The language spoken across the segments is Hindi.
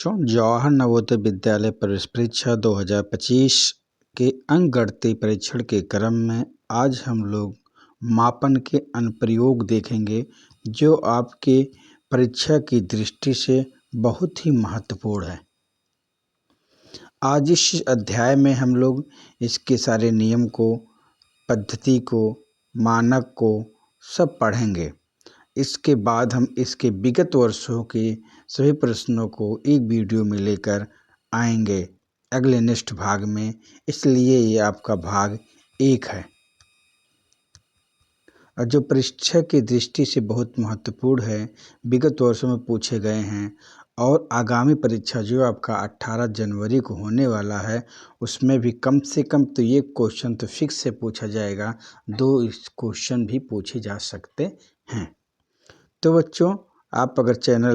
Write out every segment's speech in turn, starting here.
बच्चों, जवाहर नवोदय विद्यालय प्रवेश परीक्षा 2025 के अंकगणितीय परीक्षण के क्रम में आज हम लोग मापन के अनुप्रयोग देखेंगे, जो आपके परीक्षा की दृष्टि से बहुत ही महत्वपूर्ण है। आज इस अध्याय में हम लोग इसके सारे नियम को, पद्धति को, मानक को सब पढ़ेंगे। इसके बाद हम इसके विगत वर्षों के सभी प्रश्नों को एक वीडियो में लेकर आएंगे अगले नेक्स्ट भाग में, इसलिए ये आपका भाग 1 है और जो परीक्षा की दृष्टि से बहुत महत्वपूर्ण है, विगत वर्षों में पूछे गए हैं और आगामी परीक्षा जो आपका 18 जनवरी को होने वाला है, उसमें भी कम से कम तो ये क्वेश्चन तो फिक्स से पूछा जाएगा, 2 क्वेश्चन भी पूछे जा सकते हैं। तो बच्चों, आप अगर चैनल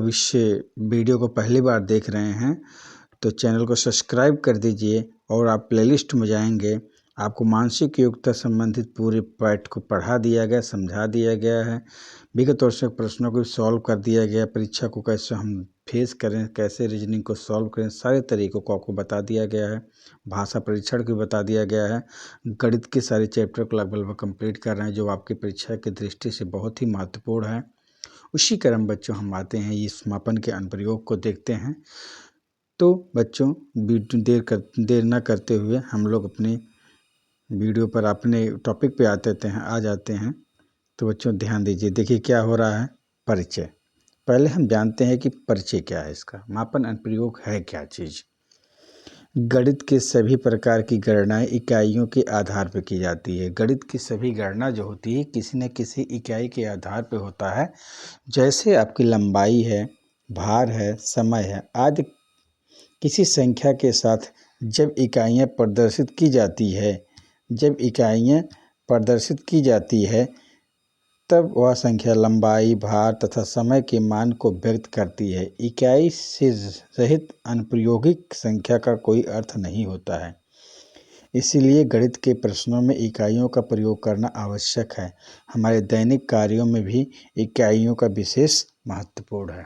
इस वीडियो को पहली बार देख रहे हैं तो चैनल को सब्सक्राइब कर दीजिए और आप प्लेलिस्ट में जाएंगे। आपको मानसिक योग्यता संबंधित पूरे पाठ को पढ़ा दिया गया, समझा दिया गया है, विगत वर्षों के प्रश्नों को सॉल्व कर दिया गया, परीक्षा को कैसे हम फेस करें, कैसे रीजनिंग को सॉल्व करें, सारे तरीक़ों को आपको बता दिया गया है। भाषा परीक्षण को बता दिया गया है। गणित के सारे चैप्टर को लगभग कंप्लीट कर रहे हैं, जो आपकी परीक्षा की दृष्टि से बहुत ही महत्वपूर्ण है। उसी क्रम बच्चों हम आते हैं इस मापन के अनुप्रयोग को देखते हैं। तो बच्चों, देर न करते हुए हम लोग अपने वीडियो पर अपने टॉपिक पे आ जाते हैं। तो बच्चों ध्यान दीजिए, देखिए क्या हो रहा है। परिचय। पहले हम जानते हैं कि परिचय क्या है इसका, मापन अनुप्रयोग है क्या चीज़। गणित के सभी प्रकार की गणनाएं इकाइयों के आधार पर की जाती है। गणित की सभी गणना जो होती है किसी न किसी इकाई के आधार पर होता है। जैसे आपकी लंबाई है, भार है, समय है आदि किसी संख्या के साथ जब इकाइयाँ प्रदर्शित की जाती है तब वह संख्या लंबाई, भार तथा समय के मान को व्यक्त करती है। इकाई से रहित अनुप्रयोगिक संख्या का कोई अर्थ नहीं होता है। इसीलिए गणित के प्रश्नों में इकाइयों का प्रयोग करना आवश्यक है। हमारे दैनिक कार्यों में भी इकाइयों का विशेष महत्वपूर्ण है।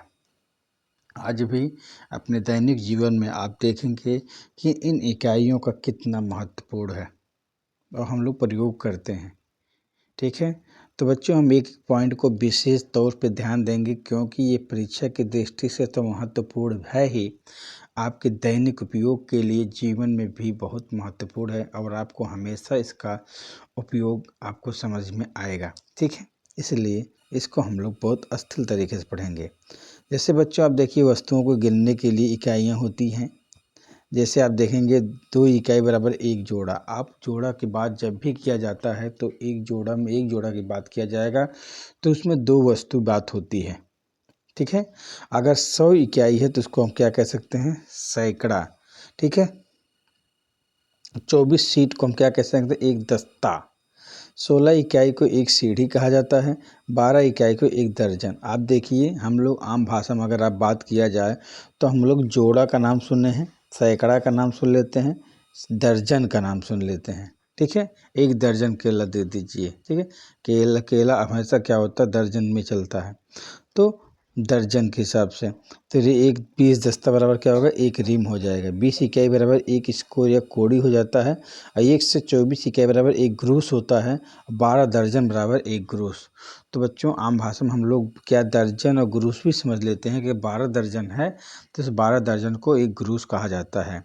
आज भी अपने दैनिक जीवन में आप देखेंगे कि इन इकाइयों का कितना महत्वपूर्ण है और हम लोग प्रयोग करते हैं। ठीक है, तो बच्चों हम एक पॉइंट को विशेष तौर पे ध्यान देंगे, क्योंकि ये परीक्षा की दृष्टि से तो महत्वपूर्ण है ही, आपके दैनिक उपयोग के लिए जीवन में भी बहुत महत्वपूर्ण है और आपको हमेशा इसका उपयोग आपको समझ में आएगा। ठीक है, इसलिए इसको हम लोग बहुत स्थूल तरीके से पढ़ेंगे। जैसे बच्चों आप देखिए, वस्तुओं को गिनने के लिए इकाइयाँ होती हैं। जैसे आप देखेंगे 2 इकाई बराबर 1 जोड़ा। आप जोड़ा की बात जब भी किया जाता है तो एक जोड़ा की बात किया जाएगा तो उसमें 2 वस्तु बात होती है। ठीक है, अगर 100 इकाई है तो उसको हम क्या कह सकते हैं, सैकड़ा। ठीक है, 24 सीट को हम क्या कह सकते हैं, एक दस्ता। 16 इकाई को एक सीढ़ी कहा जाता है। 12 इकाई को एक दर्जन। आप देखिए, हम लोग आम भाषा में अगर आप बात किया जाए तो हम लोग जोड़ा का नाम सुने हैं, सैकड़ा का नाम सुन लेते हैं, दर्जन का नाम सुन लेते हैं। ठीक है, एक दर्जन केला दे दीजिए। ठीक है, केला हमेशा क्या होता है, दर्जन में चलता है, तो दर्जन के हिसाब से तो एक 20 दस्ता बराबर क्या होगा, एक रीम हो जाएगा। 20 इकाई बराबर एक स्कोर या कोड़ी हो जाता है और 1 से 24 इकाई बराबर एक ग्रूस होता है। 12 दर्जन बराबर एक ग्रूस। तो बच्चों आम भाषा में हम लोग क्या दर्जन और ग्रूस भी समझ लेते हैं कि 12 दर्जन है तो इस 12 दर्जन को एक ग्रूस कहा जाता है।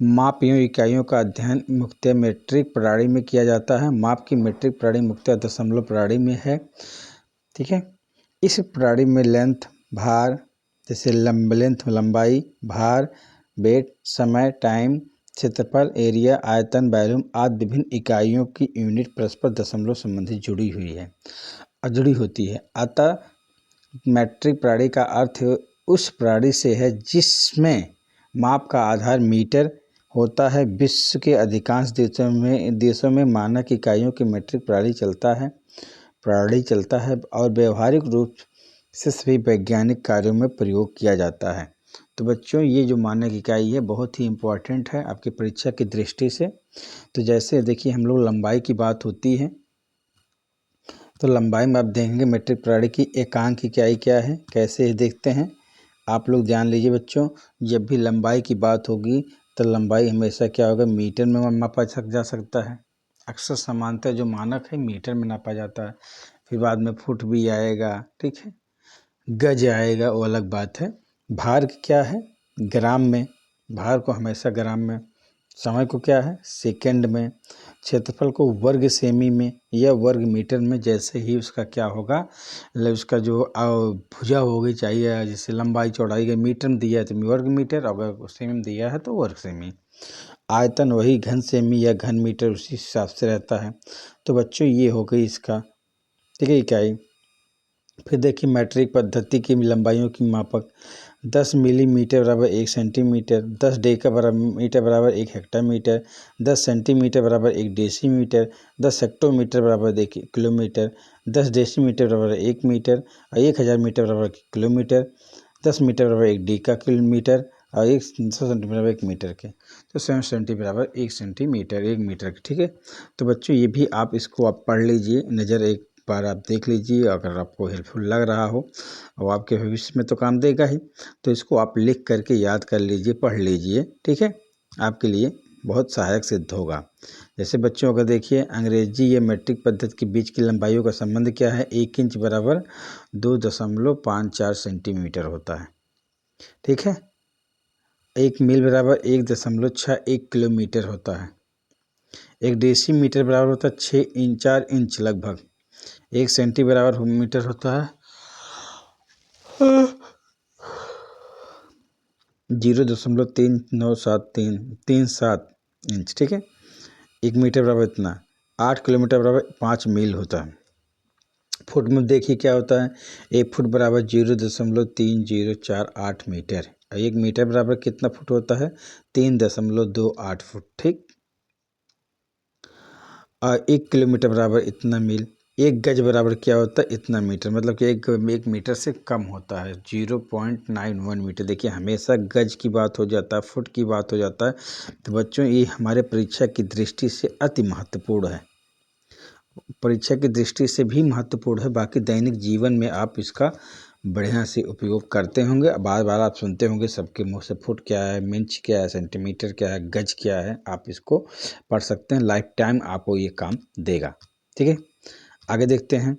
माप एवं इकाइयों का अध्ययन मुख्यतः मीट्रिक प्रणाली में किया जाता है। माप की मीट्रिक प्रणाली मुख्यतः दशमलव प्रणाली में है। ठीक है, इस प्रणाली में लेंथ, भार, जैसे लंबाई, भार, वेट, समय, टाइम, क्षेत्रफल, एरिया, आयतन, वॉल्यूम आदि विभिन्न इकाइयों की यूनिट परस्पर दशमलव संबंधी जुड़ी होती है। अतः मीट्रिक प्रणाली का अर्थ उस प्रणाली से है जिसमें माप का आधार मीटर होता है। विश्व के अधिकांश देशों में मानक इकाइयों की मीट्रिक प्रणाली चलता है और व्यवहारिक रूप से सभी वैज्ञानिक कार्यों में प्रयोग किया जाता है। तो बच्चों ये जो मानक इकाई है बहुत ही इम्पोर्टेंट है आपकी परीक्षा की दृष्टि से। तो जैसे देखिए हम लोग लंबाई की बात होती है तो लंबाई में आप देखेंगे मीट्रिक प्रणाली की एकांक इकाई क्या है, कैसे देखते हैं। आप लोग ध्यान लीजिए बच्चों, जब भी लंबाई की बात होगी तो लंबाई हमेशा क्या होगा, मीटर में मापा जा सकता है। अक्सर सामान्यतः जो मानक है मीटर में नापा जाता है, फिर बाद में फुट भी आएगा, ठीक है, गज आएगा, वो अलग बात है। भार क्या है, ग्राम में, भार को हमेशा ग्राम में, समय को क्या है सेकंड में, क्षेत्रफल को वर्ग सेमी में या वर्ग मीटर में, जैसे ही उसका क्या होगा, उसका जो भुजा होगी चाहिए, जैसे लंबाई चौड़ाई का मीटर में दिया है तो वर्ग मीटर, अगर सेमी में दिया है तो वर्ग सेमी। आयतन वही घन सेमी या घन मीटर उसी हिसाब से रहता है। तो बच्चों ये हो गई इसका, ठीक है, इकाई। फिर देखिए मैट्रिक पद्धति की लंबाइयों की मापक, 10 मिलीमीटर बराबर 1 सेंटीमीटर, 10 डेका बराबर मीटर बराबर 1 हेक्टामीटर, 10 सेंटीमीटर बराबर 1 डेसीमीटर, 10 हेक्टोमीटर बराबर 1 किलोमीटर, 10 डेसीमीटर बराबर 1 मीटर और 1000 मीटर बराबर किलोमीटर, 10 मीटर बराबर 1 डेका किलोमीटर और 100 सेंटीमीटर बराबर 1 मीटर के। तो 7 सेंटीमीटर बराबर 1 सेंटीमीटर 1 मीटर के, ठीक है। तो बच्चों ये भी आप इसको आप पढ़ लीजिए, नज़र एक बार आप देख लीजिए, अगर आपको हेल्पफुल लग रहा हो और आपके भविष्य में तो काम देगा ही, तो इसको आप लिख करके याद कर लीजिए, पढ़ लीजिए, ठीक है, आपके लिए बहुत सहायक सिद्ध होगा। जैसे बच्चों अगर देखिए अंग्रेजी या मैट्रिक पद्धति के बीच की लंबाइयों का संबंध क्या है, 1 इंच बराबर 2.54 सेंटीमीटर होता है, ठीक है। 1 मील बराबर 1.61 किलोमीटर होता है। 1 डेसीमीटर बराबर होता है 4 इंच लगभग। 1 सेंटी बराबर मीटर होता है 0.397337 इंच, ठीक है। 1 मीटर बराबर इतना, 8 किलोमीटर बराबर 5 मील होता है। फुट में देखिए क्या होता है, 1 फुट बराबर 0.3048 मीटर, 1 मीटर बराबर कितना फुट होता है, 3.28 फुट, ठीक। और 1 किलोमीटर बराबर इतना मील, 1 गज बराबर क्या होता है, इतना मीटर, मतलब कि एक मीटर से कम होता है, 0.91 मीटर। देखिए हमेशा गज की बात हो जाता है, फुट की बात हो जाता है, तो बच्चों ये हमारे परीक्षा की दृष्टि से अति महत्वपूर्ण है, परीक्षा की दृष्टि से भी महत्वपूर्ण है। बाकी दैनिक जीवन में आप इसका बढ़िया से उपयोग करते होंगे, बार बार आप सुनते होंगे सबके मुंह से, फुट क्या है, इंच क्या है, सेंटीमीटर क्या है, गज क्या है, आप इसको पढ़ सकते हैं, लाइफ टाइम आपको ये काम देगा, ठीक है। आगे देखते हैं,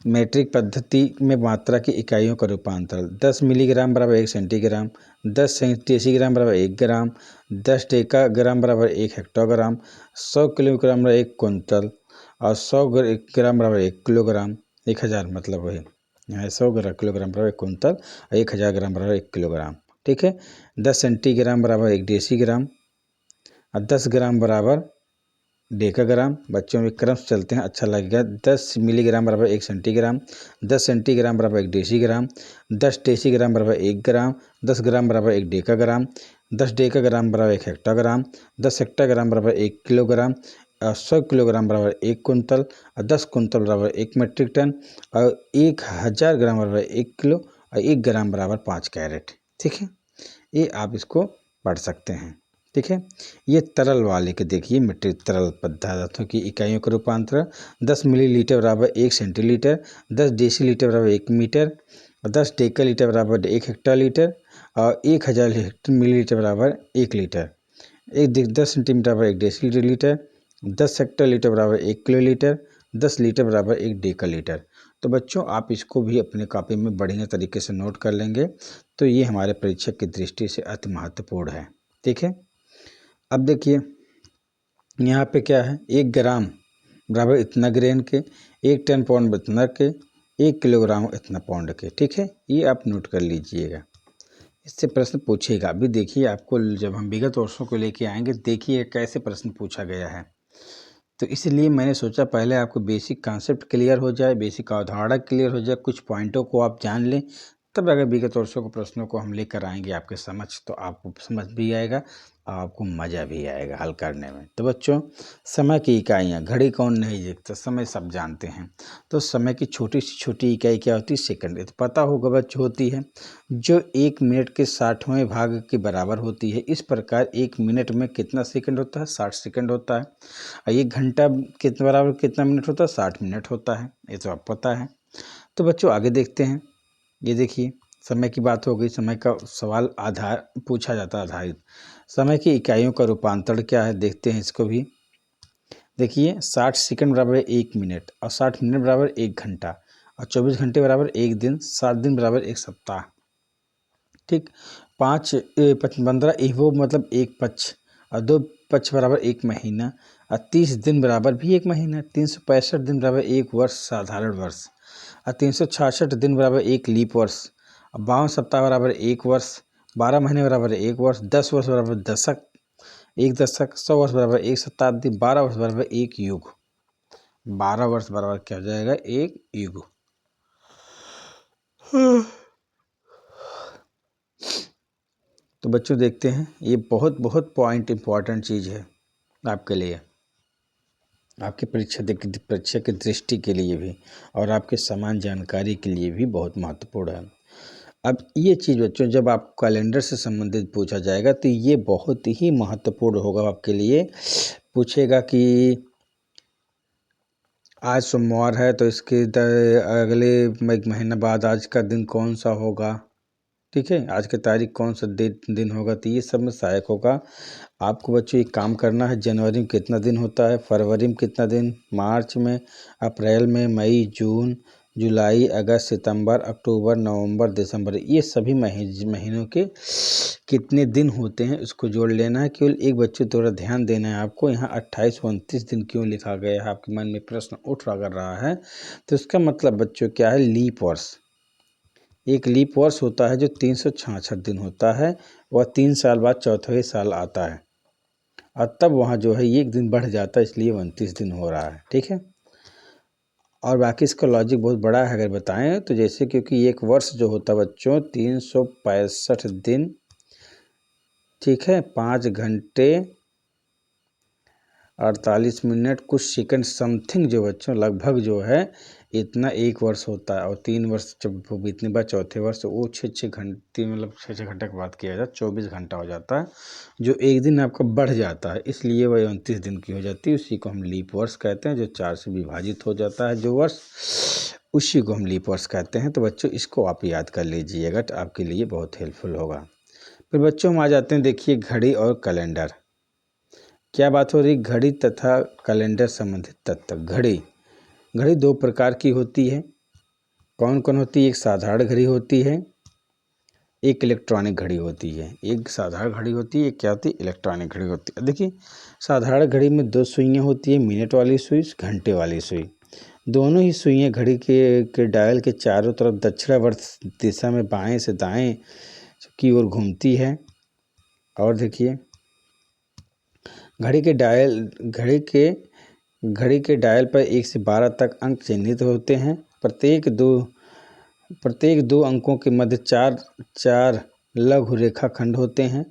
मैट्रिक पद्धति में मात्रा की इकाइयों का रूपांतरण, 10 मिलीग्राम बराबर 1 सेंटीग्राम, 10 डेसीग्राम बराबर 1 ग्राम, 10 डेकाग्राम बराबर 1 हेक्टोग्राम, 100 किलोग्राम बराबर 1 कुंतल और 100 ग्राम बराबर 1 किलोग्राम, 1000 मतलब वही 100 किलोग्राम बराबर 1 कुंतल और 1000 ग्राम बराबर 1 किलोग्राम, ठीक है। 10 सेंटीग्राम बराबर 1 डेसीग्राम और 10 ग्राम बराबर डेकाग्राम। बच्चों में क्रम से चलते हैं, अच्छा लगेगा। 10 मिलीग्राम बराबर 1 सेंटीग्राम, 10 सेंटीग्राम बराबर 1 डेसीग्राम, 10 डेसीग्राम बराबर 1 ग्राम, 10 ग्राम बराबर 1 डेकाग्राम, 10 डेकाग्राम बराबर 1 हेक्टोग्राम, 10 हेक्टोग्राम बराबर 1 किलोग्राम और 100 किलोग्राम बराबर 1 कुंतल और 10 कुंतल बराबर 1 मीट्रिक टन और 1000 ग्राम बराबर 1 किलो और 1 ग्राम बराबर 5 कैरेट, ठीक है। ये आप इसको पढ़ सकते हैं, ठीक है। ये तरल वाले के देखिए, मीट्रिक तरल पदार्थों की इकाइयों का रूपांतरण, 10 मिलीलीटर बराबर 1 सेंटीलीटर, 10 डेसीलीटर बराबर 1 मीटर और 10 डेकालीटर बराबर 1 हेक्टोलीटर और 1000 मिलीलीटर बराबर 1 लीटर, 10 सेंटीमीटर बराबर 1 डेसीलीटर, 10 हेक्टोलीटर बराबर 1 किलोलीटर, 10 लीटर बराबर 1 डेकालीटर। तो बच्चों आप इसको भी अपने कॉपी में बढ़िया तरीके से नोट कर लेंगे, तो ये हमारे परीक्षक की दृष्टि से अति महत्वपूर्ण है, ठीक है। अब देखिए यहाँ पे क्या है, 1 ग्राम बराबर इतना ग्रेन के, 1 टन पाउंड इतना के, 1 किलोग्राम इतना पाउंड के, ठीक है। ये आप नोट कर लीजिएगा, इससे प्रश्न पूछेगा। अभी देखिए आपको जब हम विगत वर्षों को लेके आएंगे, देखिए कैसे प्रश्न पूछा गया है, तो इसलिए मैंने सोचा पहले आपको बेसिक कॉन्सेप्ट क्लियर हो जाए, बेसिक अवधारणा क्लियर हो जाए, कुछ पॉइंटों को आप जान लें, तब अगर विगत वर्षों के प्रश्नों को हम लेकर आएंगे आपके समझ, तो आपको समझ भी आएगा और आपको मज़ा भी आएगा हल करने में। तो बच्चों समय की इकाइयाँ, घड़ी कौन नहीं देखता, समय सब जानते हैं। तो समय की छोटी से छोटी इकाई क्या होती है, सेकंड। तो पता होगा बच्चों, होती है जो 1 मिनट के 60वें भाग के बराबर होती है। इस प्रकार 1 मिनट में कितना सेकंड होता है, 60 सेकंड होता है। और 1 घंटा कितना बराबर कितना मिनट होता है, 60 मिनट होता है, ये तो आप पता है। तो बच्चों आगे देखते हैं, ये देखिए समय की बात हो गई, समय का सवाल आधार पूछा जाता है आधारित। समय की इकाइयों का रूपांतरण क्या है देखते हैं इसको भी। देखिए 60 सेकंड बराबर 1 मिनट, और 60 मिनट बराबर 1 घंटा, और 24 घंटे बराबर 1 दिन, 7 दिन बराबर 1 सप्ताह। ठीक, 15 वो मतलब 1 पक्ष, और 2 पक्ष बराबर 1 महीना, और 30 दिन बराबर भी 1 महीना, 365 दिन बराबर 1 वर्ष साधारण वर्ष, और 366 दिन बराबर 1 लीप वर्ष, और 52 सप्ताह बराबर 1 वर्ष, 12 महीने बराबर 1 वर्ष, 10 वर्ष बराबर दशक, 1 दशक, 100 वर्ष बराबर 1 शताब्दी, 12 वर्ष बराबर 1 युग। 12 वर्ष बराबर क्या हो जाएगा? 1 युग। तो बच्चों देखते हैं, ये बहुत बहुत पॉइंट इम्पॉर्टेंट चीज़ है आपके लिए, आपके परीक्षा की दृष्टि के लिए भी, और आपके समान जानकारी के लिए भी बहुत महत्वपूर्ण है। अब ये चीज़ बच्चों जब आप कैलेंडर से संबंधित पूछा जाएगा तो ये बहुत ही महत्वपूर्ण होगा आपके लिए। पूछेगा कि आज सोमवार है तो इसके अगले एक महीना बाद आज का दिन कौन सा होगा, ठीक है, आज की तारीख कौन सा दिन होगा। तो ये सब में सहायक होगा। आपको बच्चों एक काम करना है, जनवरी में कितना दिन होता है, फरवरी में कितना दिन, मार्च में, अप्रैल में, मई, जून, जुलाई, अगस्त, सितंबर, अक्टूबर, नवंबर, दिसंबर, ये सभी महीनों के कितने दिन होते हैं उसको जोड़ लेना है। केवल एक बच्चे थोड़ा ध्यान देना है आपको, यहाँ 28 29 दिन क्यों लिखा गया है, आपके मन में प्रश्न उठ रहा है। तो इसका मतलब बच्चों क्या है, लीप वर्ष। एक लीप वर्ष होता है जो 366 दिन होता है, वह 3 साल बाद चौथे साल आता है, और तब वहाँ जो है एक दिन बढ़ जाता है, इसलिए 29 दिन हो रहा है, ठीक है। और बाकी इसका लॉजिक बहुत बड़ा है अगर बताएं तो, जैसे क्योंकि एक वर्ष जो होता है बच्चों 365 दिन, ठीक है, 5 घंटे 48 मिनट कुछ सेकंड समथिंग, जो बच्चों लगभग जो है इतना एक वर्ष होता है। और 3 वर्ष जब बीतने बाद चौथे वर्ष वो 6 घंटे, मतलब 6 घंटे की बात किया जाए 24 घंटा हो जाता है, जो एक दिन आपका बढ़ जाता है, इसलिए वह 29 दिन की हो जाती है। उसी को हम लीप वर्ष कहते हैं, जो 4 से विभाजित हो जाता है जो वर्ष, उसी को हम लीप वर्ष कहते हैं। तो बच्चों इसको आप याद कर लीजिएगा, तो आपके लिए बहुत हेल्पफुल होगा। फिर बच्चों हम आ जाते हैं, देखिए घड़ी और कैलेंडर। क्या बात हो रही, घड़ी तथा कैलेंडर संबंधित तत्व। घड़ी 2 प्रकार की होती है। कौन कौन होती है? एक साधारण घड़ी होती है, एक इलेक्ट्रॉनिक घड़ी होती है। एक साधारण घड़ी होती है, एक क्या होती है? इलेक्ट्रॉनिक घड़ी होती है। देखिए साधारण घड़ी में 2 सुइयाँ होती है, मिनट वाली सुई, घंटे वाली सुई। दोनों ही सुइयाँ घड़ी के डायल के चारों तरफ दक्षिणावर्त दिशा में बाएं से दाएं की ओर घूमती है। और देखिए घड़ी के डायल पर 1 से 12 तक अंक चिन्हित होते हैं। प्रत्येक दो अंकों के मध्य 4 लघु रेखाखंड होते हैं।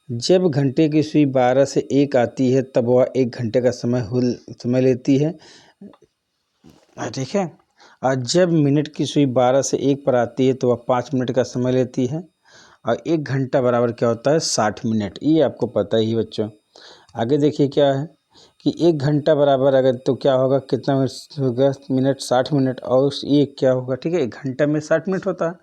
जब घंटे की सुई 12 से 1 आती है तब वह 1 घंटे का समय लेती है, ठीक है। और जब मिनट की सुई 12 से 1 पर आती है तो वह 5 मिनट का समय लेती है। और 1 घंटा बराबर क्या होता है? 60 मिनट। ये आपको पता ही बच्चों। आगे देखिए क्या है कि 1 घंटा बराबर अगर तो क्या होगा, कितना होगा? मिनट 60 मिनट, और ये क्या होगा, ठीक है, 1 घंटा में 60 मिनट होता है।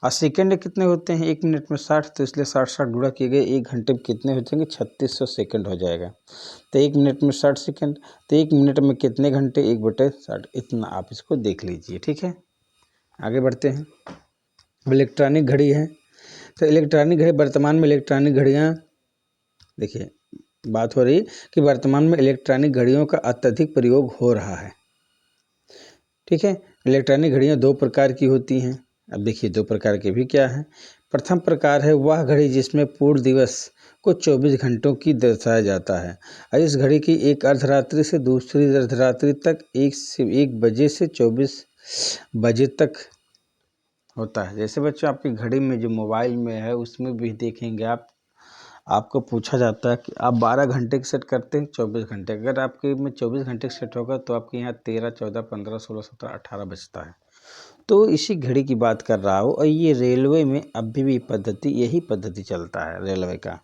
और सेकंड कितने होते हैं? 1 मिनट में 60, तो इसलिए 60 गुणा किए गए 1 घंटे में कितने हो जाएंगे? 3600 सेकंड हो जाएगा। तो 1 मिनट में 60 सेकंड, तो 1 मिनट में कितने घंटे? 1/60। इतना आप इसको देख लीजिए, ठीक है। आगे बढ़ते हैं। इलेक्ट्रॉनिक घड़ी है, तो इलेक्ट्रॉनिक घड़ी वर्तमान में इलेक्ट्रॉनिक घड़ियाँ, देखिए बात हो रही कि वर्तमान में इलेक्ट्रॉनिक घड़ियों का अत्यधिक प्रयोग हो रहा है, ठीक है। इलेक्ट्रॉनिक घड़ियाँ 2 प्रकार की होती हैं। अब देखिए 2 प्रकार के भी क्या हैं। प्रथम प्रकार है वह घड़ी जिसमें पूर्ण दिवस को 24 घंटों की दर्शाया जाता है, और इस घड़ी की एक अर्धरात्रि से दूसरी अर्धरात्रि तक 1 बजे से 24 बजे तक होता है। जैसे बच्चों आपकी घड़ी में जो मोबाइल में है उसमें भी देखेंगे आपको पूछा जाता है कि आप 12 घंटे की सेट करते हैं 24 घंटे। अगर आपके में 24 घंटे का सेट होगा तो आपके यहाँ 13 14 15 16 17 18 बजता है। तो इसी घड़ी की बात कर रहा हूँ। और ये रेलवे में अभी भी यही पद्धति चलता है रेलवे का,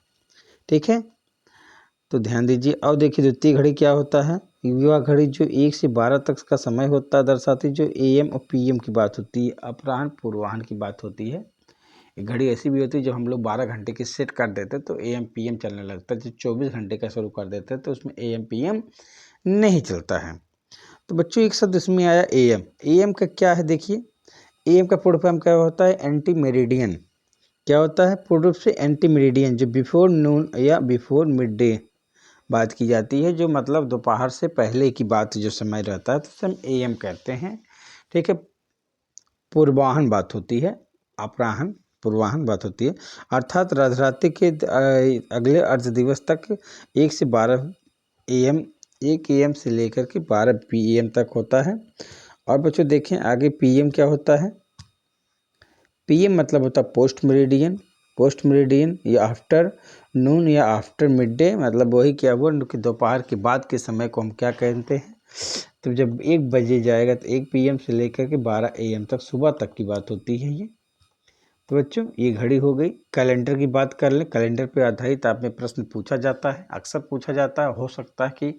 ठीक है। तो ध्यान दीजिए। और देखिए द्वितीय घड़ी क्या होता है, युवा घड़ी जो 1 से 12 तक का समय होता है दर्शाती, जो AM और PM की बात होती है, अपराह्न पूर्वाह्न की बात होती है। एक घड़ी ऐसी भी होती है जो हम लोग 12 घंटे की सेट कर देते हैं तो AM PM चलने लगता है, जो 24 घंटे का शुरू कर देते हैं तो उसमें AM PM नहीं चलता है। तो बच्चों एक शब्द इसमें आया AM। AM का क्या है देखिए, AM का पूर्ण फॉर्म क्या होता है, एंटी मेरिडियन। क्या होता है पूर्ण रूप से, एंटी मेरिडियन, जो बिफोर नून या बिफोर मिड डे बात की जाती है, जो मतलब दोपहर से पहले की बात जो समय रहता है तो उसे हम AM कहते हैं। ठीक है। पूर्वाह्न बात होती है, अपराह्न पूर्वाह्न बात होती है, अर्थात रात्रि के अगले अर्ध दिवस तक 1 से 12 AM, 1 AM से लेकर के 12 PM तक होता है। और बच्चों देखें आगे PM क्या होता है, PM मतलब होता है पोस्ट मेरिडियन। पोस्ट मेरिडियन या आफ्टर नून या आफ्टर मिड डे, मतलब वही क्या हुआ कि दोपहर के बाद के समय को हम क्या कहते हैं, तो जब 1 बजे जाएगा तो 1 PM से लेकर के 12 AM तक, सुबह तक की बात होती है ये। तो बच्चों ये घड़ी हो गई। कैलेंडर की बात कर लें, कैलेंडर पे आधारित आप में प्रश्न पूछा जाता है, अक्सर पूछा जाता है। हो सकता है कि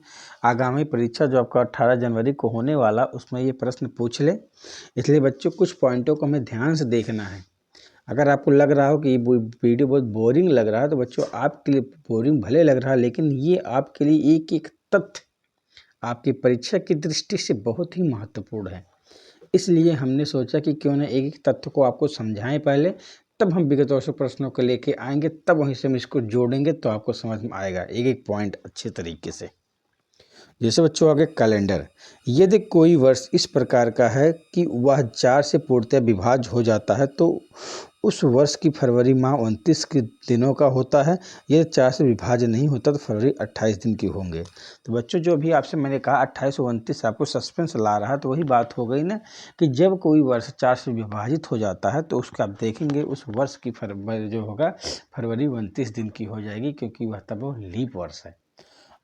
आगामी परीक्षा जो आपका 18 जनवरी को होने वाला उसमें ये प्रश्न पूछ ले, इसलिए बच्चों कुछ पॉइंटों को हमें ध्यान से देखना है। अगर आपको लग रहा हो कि ये वीडियो बहुत बोरिंग लग रहा है तो बच्चों आपके लिए बोरिंग भले लग रहा है, लेकिन ये आपके लिए एक एक तथ्य आपकी परीक्षा की दृष्टि से बहुत ही महत्वपूर्ण है। इसलिए हमने सोचा कि क्यों ना एक एक तथ्य को आपको समझाएं पहले, तब हम विगत वर्षों प्रश्नों को लेके आएंगे, तब वहीं से हम इसको जोड़ेंगे तो आपको समझ में आएगा एक एक पॉइंट अच्छे तरीके से। जैसे बच्चों आगे कैलेंडर, यदि कोई वर्ष इस प्रकार का है कि वह 4 से पूर्णतः विभाज्य हो जाता है तो उस वर्ष की फरवरी माह 29 के दिनों का होता है। यदि 4 से विभाज्य नहीं होता तो फरवरी 28 दिन की होंगे। तो बच्चों जो भी आपसे मैंने कहा 28 और 29 आपको सस्पेंस ला रहा है, तो वही बात हो गई ना कि जब कोई वर्ष 4 से विभाजित हो जाता है तो उसका आप देखेंगे उस वर्ष की फरवरी जो होगा फरवरी 29 दिन की हो जाएगी, क्योंकि वह तब वो लीप वर्ष है।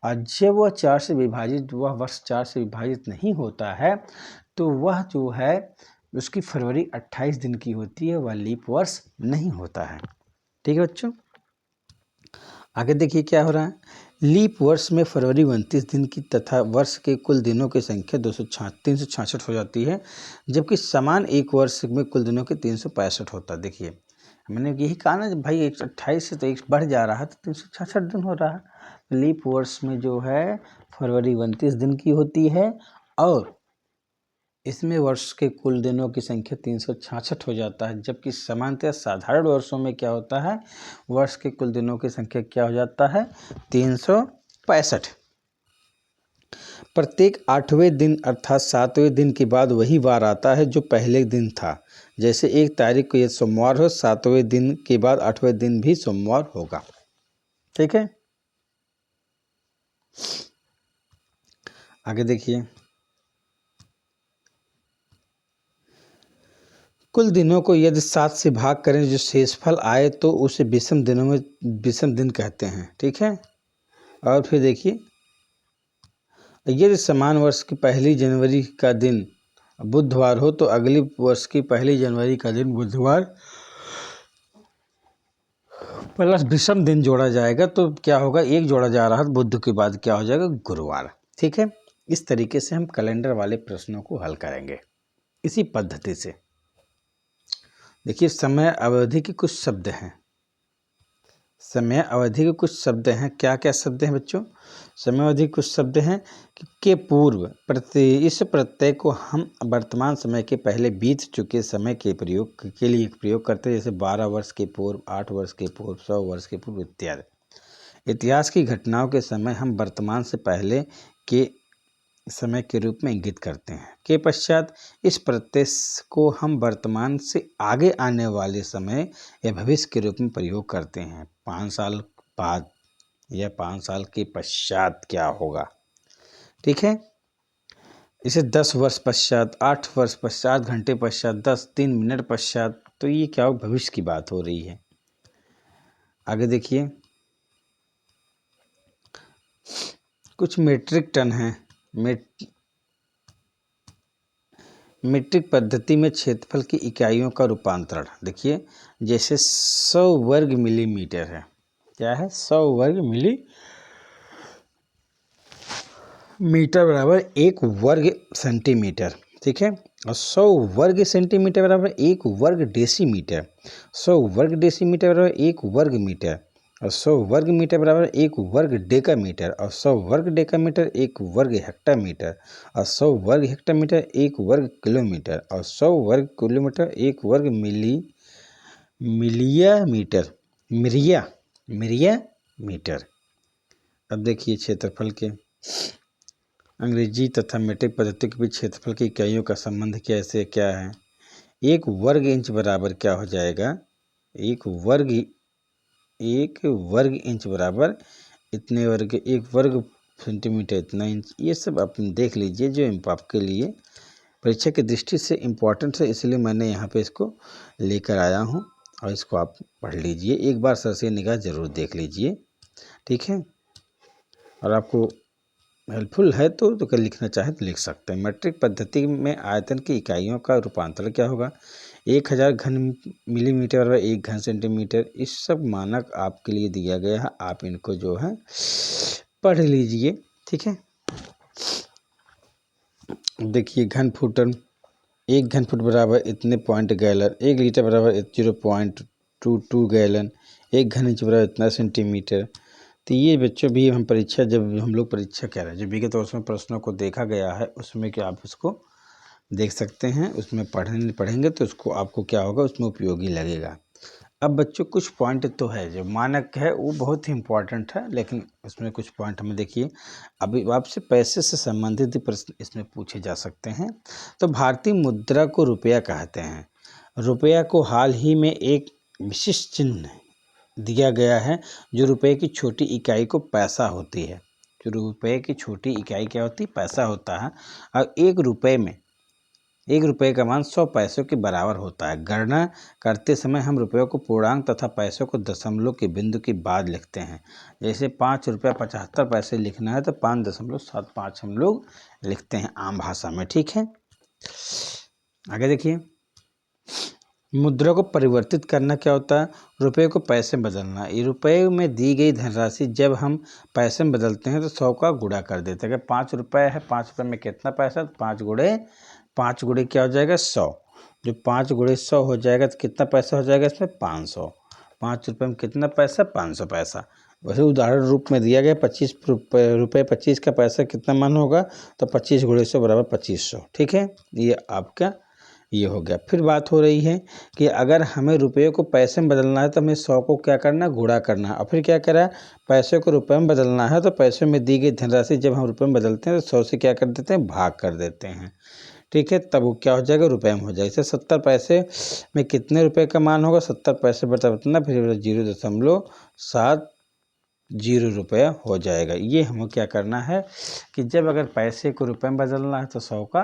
और जब वह 4 से विभाजित, वह वर्ष 4 से विभाजित नहीं होता है तो वह जो है उसकी फरवरी 28 दिन की होती है, वह लीप वर्ष नहीं होता है। ठीक है बच्चों, आगे देखिए क्या हो रहा है। लीप वर्ष में फरवरी 29 दिन की तथा वर्ष के कुल दिनों की संख्या 366 हो जाती है, जबकि समान एक वर्ष में कुल दिनों के 365 होता है। देखिए मैंने यही कहा ना भाई 28 से तो 1 बढ़ जा रहा है तो 366 दिन हो रहा है। लीप वर्ष में जो है फरवरी 29 दिन की होती है और इसमें वर्ष के कुल दिनों की संख्या 366 हो जाता है, जबकि सामान्यतः साधारण वर्षों में क्या होता है, वर्ष के कुल दिनों की संख्या क्या हो जाता है, 365। प्रत्येक 8वें दिन अर्थात 7वें दिन के बाद वही वार आता है जो पहले दिन था। जैसे 1 तारीख को यदि सोमवार हो, 7वें दिन के बाद 8वें दिन भी सोमवार होगा। ठीक है, आगे देखिए। कुल दिनों को यदि 7 से भाग करें जो शेषफल आए तो उसे विषम दिनों में विषम दिन कहते हैं। ठीक है, और फिर देखिए यदि समान वर्ष की 1 जनवरी का दिन बुधवार हो तो अगले वर्ष की 1 जनवरी का दिन बुधवार प्लस विषम दिन जोड़ा जाएगा तो क्या होगा, एक जोड़ा जा रहा है बुध के बाद क्या हो जाएगा, गुरुवार। ठीक है, इस तरीके से हम कैलेंडर वाले प्रश्नों को हल करेंगे इसी पद्धति से। देखिए समय अवधि के कुछ शब्द हैं, समय अवधि के कुछ शब्द हैं। क्या क्या शब्द हैं बच्चों, समय अवधि कुछ शब्द हैं के पूर्व इस प्रत्यय को हम वर्तमान समय के पहले बीत चुके समय के प्रयोग के लिए प्रयोग करते हैं, जैसे 12 वर्ष के पूर्व, 8 वर्ष के पूर्व, 100 वर्ष के पूर्व इत्यादि। इतिहास की घटनाओं के समय हम वर्तमान से पहले के समय के रूप में इंगित करते हैं। के पश्चात इस प्रत्यय को हम वर्तमान से आगे आने वाले समय या भविष्य के रूप में प्रयोग करते हैं। 5 साल बाद या 5 साल के पश्चात क्या होगा। ठीक है, इसे 10 वर्ष पश्चात, 8 वर्ष पश्चात, घंटे पश्चात, 10 3 मिनट पश्चात, तो ये क्या हो, भविष्य की बात हो रही है। आगे देखिए कुछ मीट्रिक टन है। मीट्रिक पद्धति में क्षेत्रफल की इकाइयों का रूपांतरण देखिए, जैसे 100 वर्ग मिलीमीटर है। क्या है, 100 वर्ग मिलीमीटर। मीटर बराबर 1 वर्ग सेंटीमीटर, ठीक है। और 100 वर्ग सेंटीमीटर बराबर 1 वर्ग डेसीमीटर, 100 वर्ग डेसीमीटर बराबर 1 वर्ग मीटर, और 100 वर्ग मीटर बराबर 1 वर्ग डेकामीटर, और 100 वर्ग डेकामीटर 1 वर्ग हेक्टामीटर, और 100 वर्ग हेक्टामीटर 1 वर्ग किलोमीटर, और 100 वर्ग किलोमीटर 1 वर्ग मिलिया मीटर। अब देखिए क्षेत्रफल के अंग्रेजी तथा मीट्रिक पद्धति के बीच क्षेत्रफल की इकाइयों का संबंध कैसे क्या है। 1 वर्ग इंच बराबर क्या हो जाएगा, 1 वर्ग इंच बराबर इतने वर्ग, 1 वर्ग सेंटीमीटर इतना इंच। ये सब आप देख लीजिए जो आपके लिए परीक्षा की दृष्टि से इम्पोर्टेंट है, इसलिए मैंने यहाँ पे इसको लेकर आया हूँ और इसको आप पढ़ लीजिए, एक बार सरसरी निगाह जरूर देख लीजिए, ठीक है। और आपको हेल्पफुल है तो क्या लिखना चाहे तो लिख सकते हैं। मीट्रिक पद्धति में आयतन की इकाइयों का रूपांतरण क्या होगा, 1000 घन मिलीमीटर बराबर 1 घन सेंटीमीटर। इस सब मानक आपके लिए दिया गया है, आप इनको जो है पढ़ लीजिए, ठीक है। देखिए घन फुटन, 1 घन फुट बराबर इतने पॉइंट गैलन, 1 लीटर बराबर 0.22 गैलन, 1 घन इंच बराबर इतना सेंटीमीटर। तो ये बच्चों भी हम परीक्षा, जब हम लोग परीक्षा कह रहे हैं, जो विगत वर्षों में प्रश्नों को देखा गया है उसमें क्या आप उसको देख सकते हैं, उसमें पढ़ेंगे तो उसको आपको क्या होगा, उसमें उपयोगी लगेगा। अब बच्चों कुछ पॉइंट तो है जो मानक है वो बहुत ही इम्पोर्टेंट है, लेकिन उसमें कुछ पॉइंट हमें देखिए। अभी आपसे पैसे से संबंधित प्रश्न इसमें पूछे जा सकते हैं। तो भारतीय मुद्रा को रुपया कहते हैं। रुपया को हाल ही में एक विशिष्ट चिन्ह दिया गया है जो रुपये की छोटी इकाई को पैसा होती है। जो रुपये की छोटी इकाई क्या होती है, पैसा होता है। और 1 रुपये का मान 100 पैसों के बराबर होता है। गणना करते समय हम रुपयों को पूर्णांक तथा पैसों को दशमलव के बिंदु के बाद लिखते हैं। जैसे 5 रुपया 75 पैसे लिखना है तो 5.75 हम लोग लिखते हैं आम भाषा में, ठीक है। आगे देखिए, मुद्रा को परिवर्तित करना क्या होता है, रुपये को पैसे में बदलना। ये रुपये में दी गई धनराशि जब हम पैसे में बदलते हैं तो 100 का गुणा कर देते हैं। अगर 5 रुपये है, 5 रुपये में कितना पैसा, तो 5 गुणे क्या हो जाएगा 100। जो 5 गुणे 100 हो जाएगा तो कितना पैसा हो जाएगा इसमें 500। 5 रुपये में कितना पैसा, 500 पैसा। वैसे उदाहरण रूप में दिया गया 25 रुपये 25 का पैसा कितना मान होगा, तो 25 गुणे 100 बराबर 2500, ठीक है। ये आपका ये हो गया। फिर बात हो रही है कि अगर हमें रुपये को पैसे में बदलना है तो हमें 100 को क्या करना है, गुणा करना है। और फिर क्या करा, पैसे को रुपये में बदलना है तो पैसे में दी गई धनराशि जब हम रुपये में बदलते हैं तो 100 से क्या कर देते हैं, भाग कर देते हैं, ठीक है। तब वो क्या हो जाएगा, रुपये में हो जाएगा। जैसे 70 पैसे में कितने रुपए का मान होगा, 70 पैसे बटा इतना, फिर 0.70 रुपया हो जाएगा। ये हमें क्या करना है कि जब अगर पैसे को रुपये में बदलना है तो 100 का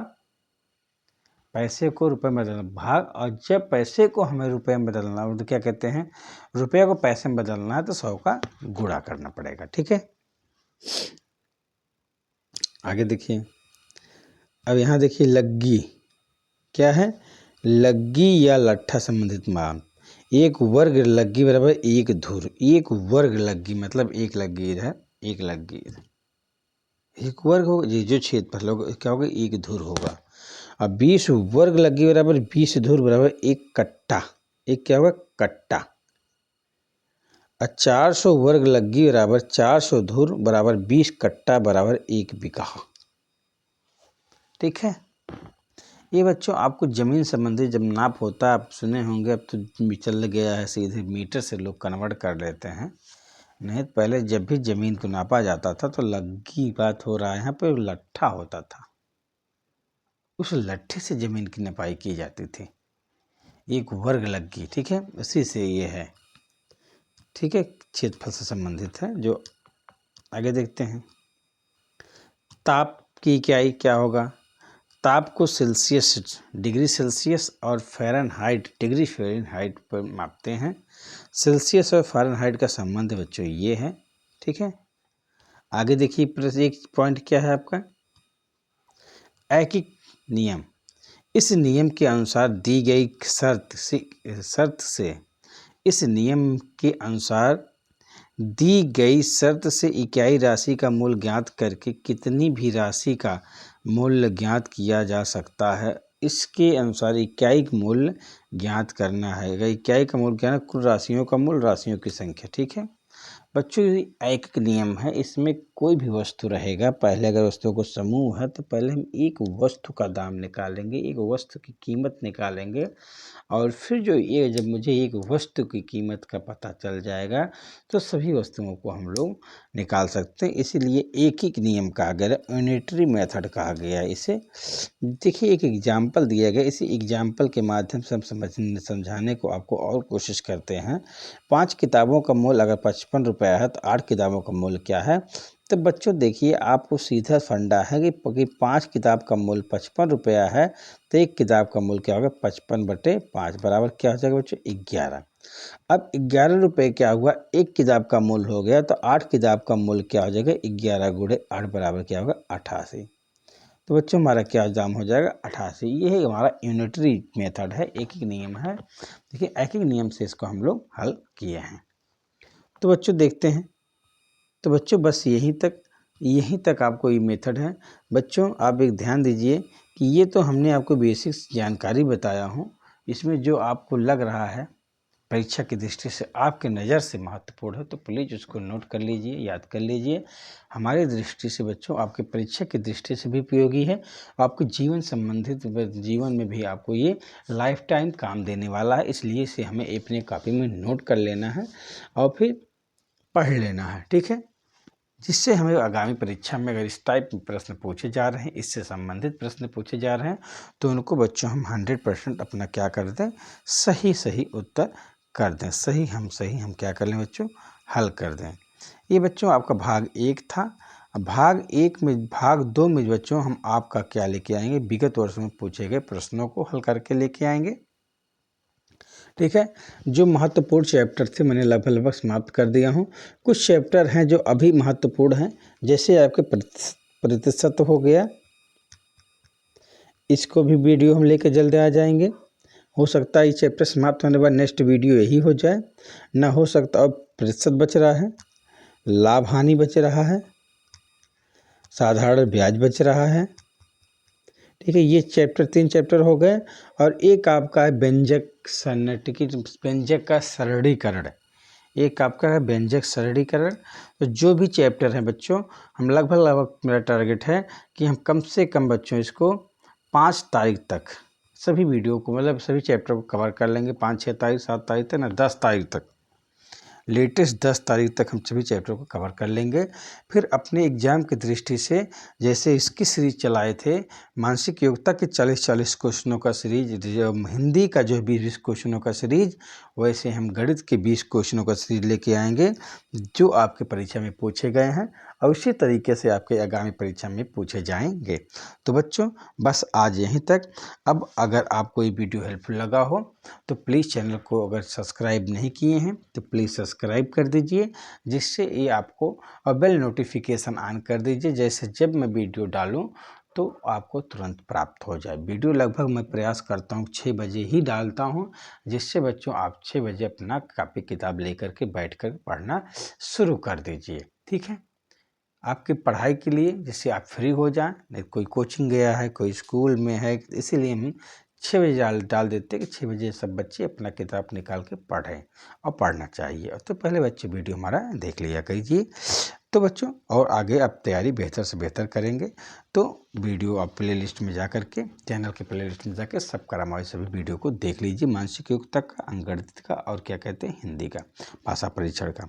पैसे को रुपये में बदलना भाग, और जब पैसे को हमें रुपये में बदलना है तो क्या कहते हैं, रुपये को पैसे में बदलना है तो 100 का गुणा करना पड़ेगा, ठीक है। आगे देखिए, अब यहाँ देखिए लग्गी क्या है, लग्गी या लट्ठा संबंधित मान। 1 वर्ग लग्गी बराबर 1 धुर। 1 वर्ग लग्गी मतलब 1 लग्गी है, 1 लग्गी 1 वर्ग होगा, ये जो क्षेत्रफल होगा क्या होगा, 1 धुर होगा। अब 20 वर्ग लग्गी बराबर 20 धुर बराबर 1 कट्टा, एक क्या होगा, कट्टा। और 400 वर्ग लग्गी बराबर 400 धुर बराबर 20 कट्टा बराबर 1 बीघा, ठीक है। ये बच्चों आपको ज़मीन संबंधी जब नाप होता है, आप सुने होंगे, अब तो चल गया है सीधे मीटर से लोग कन्वर्ट कर लेते हैं, नहीं तो पहले जब भी ज़मीन को नापा जाता था तो लग्गी बात हो रहा है, यहाँ पे लट्ठा होता था, उस लट्ठे से ज़मीन की नपाई की जाती थी। 1 वर्ग लग्गी, ठीक है, उसी से ये है, ठीक है, क्षेत्रफल से संबंधित है। जो आगे देखते हैं, ताप की इकाई क्या होगा, ताप को सेल्सियस, डिग्री सेल्सियस और फ़ारेनहाइट, डिग्री फ़ारेनहाइट पर मापते हैं। सेल्सियस और फ़ारेनहाइट का संबंध बच्चों ये है, ठीक है। आगे देखिए, प्लस एक पॉइंट क्या है आपका, ऐकिक नियम। इस नियम के अनुसार दी गई शर्त से इस नियम के अनुसार दी गई शर्त से इकाई राशि का मूल ज्ञात करके कितनी भी राशि का मूल्य ज्ञात किया जा सकता है। इसके अनुसार इकाई मूल्य ज्ञात करना है। अगर इकाई का मूल्य क्या है, कुल राशियों का मूल, राशियों की संख्या। ठीक है बच्चों, ये एक नियम है, इसमें कोई भी वस्तु रहेगा, पहले अगर वस्तुओं को समूह है तो पहले हम एक वस्तु का दाम निकालेंगे, एक वस्तु की कीमत निकालेंगे, और फिर जो ये जब मुझे एक वस्तु की कीमत का पता चल जाएगा तो सभी वस्तुओं को हम लोग निकाल सकते हैं। इसीलिए एक ही नियम कहा गया, यूनिटरी मेथड कहा गया है इसे। देखिए एक एग्जाम्पल दिया गया, इसी एग्जाम्पल के माध्यम से हम समझाने को आपको और कोशिश करते हैं। 5 किताबों का मूल्य अगर 55 रुपया है तो 8 किताबों का मूल्य क्या है। तो बच्चों देखिए आपको सीधा फंडा है कि 5 किताब का मूल्य 55 रुपया है तो एक किताब का मूल्य क्या होगा, 55/5 बराबर क्या हो जाएगा बच्चों, 11। अब 11 रुपये क्या हुआ, एक किताब का मूल्य हो गया, तो 8 किताब का मूल्य क्या हो जाएगा, 11 गुणे 8 बराबर क्या होगा, 88। तो बच्चों हमारा क्या दाम हो जाएगा, 88। ये है हमारा यूनिटरी मेथड है, एक ही नियम है। देखिए एक ही नियम से इसको हम लोग हल किए हैं। तो बच्चों देखते हैं, तो बच्चों बस यहीं तक आपको ये मेथड है। बच्चों आप एक ध्यान दीजिए कि ये तो हमने आपको बेसिक्स जानकारी बताया हूँ, इसमें जो आपको लग रहा है परीक्षा की दृष्टि से आपके नज़र से महत्वपूर्ण है तो प्लीज़ उसको नोट कर लीजिए, याद कर लीजिए। हमारी दृष्टि से बच्चों आपके परीक्षा की दृष्टि से भी उपयोगी है, आपके जीवन संबंधित जीवन में भी आपको ये लाइफ टाइम काम देने वाला है। इसलिए इसे हमें अपने कॉपी में नोट कर लेना है और फिर पढ़ लेना है। ठीक है, जिससे हमें आगामी परीक्षा में अगर इस टाइप में प्रश्न पूछे जा रहे हैं, इससे संबंधित प्रश्न पूछे जा रहे हैं, तो उनको बच्चों हम 100% अपना क्या कर दें, सही उत्तर कर दें। सही हम क्या कर लें बच्चों, हल कर दें। ये बच्चों आपका भाग 1 था। अब भाग 2 में बच्चों हम आपका क्या लेके आएंगे, विगत वर्षों में पूछे गए प्रश्नों को हल करके लेके आएंगे। ठीक है, जो महत्वपूर्ण चैप्टर थे मैंने लगभग समाप्त कर दिया हूँ। कुछ चैप्टर हैं जो अभी महत्वपूर्ण हैं, जैसे आपके प्रतिशत हो गया, इसको भी वीडियो हम लेकर जल्दी आ जाएंगे। हो सकता है ये चैप्टर समाप्त होने के बाद नेक्स्ट वीडियो यही हो जाए, ना हो सकता। अब प्रतिशत बच रहा है, लाभ हानि बच रहा है, साधारण ब्याज बच रहा है। ठीक है, ये 3 चैप्टर हो गए। और एक आपका है व्यंजक का सरलीकरण, एक आपका है व्यंजक सरलीकरण। तो जो भी चैप्टर हैं बच्चों, हम लगभग मेरा टारगेट है कि हम कम से कम बच्चों इसको 5 तारीख तक सभी वीडियो को, मतलब सभी चैप्टर को कवर कर लेंगे। 5, 6 तारीख, 7 तारीख तक, ना 10 तारीख तक, लेटेस्ट 10 तारीख तक हम सभी चैप्टर को कवर कर लेंगे। फिर अपने एग्जाम की दृष्टि से जैसे इसकी सीरीज चलाए थे, मानसिक योग्यता के 40 क्वेश्चनों का सीरीज, हिंदी का जो 20 क्वेश्चनों का सीरीज, वैसे हम गणित के 20 क्वेश्चनों का सीरीज लेके आएंगे जो आपके परीक्षा में पूछे गए हैं और उसी तरीके से आपके आगामी परीक्षा में पूछे जाएंगे। तो बच्चों बस आज यहीं तक। अब अगर आपको ये वीडियो हेल्पफुल लगा हो तो प्लीज़ चैनल को अगर सब्सक्राइब नहीं किए हैं तो प्लीज़ सब्सक्राइब कर दीजिए, जिससे ये आपको, और बेल नोटिफिकेशन ऑन कर दीजिए, जैसे जब मैं वीडियो डालूं तो आपको तुरंत प्राप्त हो जाए। वीडियो लगभग मैं प्रयास करता हूँ 6 बजे ही डालता हूँ, जिससे बच्चों आप 6 बजे अपना कॉपी किताब लेकर के बैठ कर पढ़ना शुरू कर दीजिए। ठीक है, आपकी पढ़ाई के लिए, जिससे आप फ्री हो जाएं। नहीं कोई कोचिंग गया है, कोई स्कूल में है, इसीलिए हम 6 बजे डाल देते हैं कि 6 बजे सब बच्चे अपना किताब निकाल के पढ़ें, और पढ़ना चाहिए। और तो पहले बच्चे वीडियो हमारा देख लिया कीजिए। तो बच्चों और आगे आप तैयारी बेहतर से बेहतर करेंगे तो वीडियो आप प्लेलिस्ट में जा कर के, चैनल के प्लेलिस्ट में जाकर सब करामाई सभी वीडियो को देख लीजिए, मानसिक योग्यता का, अंकगणित का, और क्या कहते हैं हिंदी का, भाषा परीक्षण का।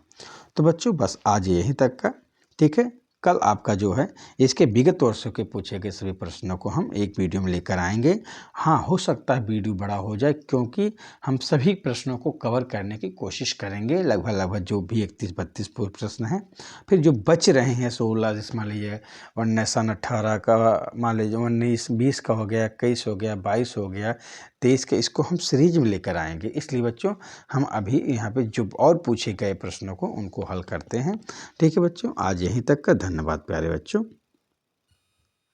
तो बच्चों बस आज यहीं तक का। ठीक है, कल आपका जो है इसके विगत वर्षों के पूछे गए सभी प्रश्नों को हम एक वीडियो में लेकर आएंगे। हाँ, हो सकता है वीडियो बड़ा हो जाए, क्योंकि हम सभी प्रश्नों को कवर करने की कोशिश करेंगे, लगभग जो भी 31-32 प्रश्न हैं। फिर जो बच रहे हैं 16, जिस मान लीजिए 19 सन 18 का, मान लीजिए 19-20 का हो गया, 21 हो गया, 22 हो गया, 23 का, इसको हम सीरीज में लेकर आएंगे। इसलिए बच्चों हम अभी यहाँ पे जो और पूछे गए प्रश्नों को उनको हल करते हैं। ठीक है बच्चों, आज यहीं तक का। धन्यवाद प्यारे बच्चों।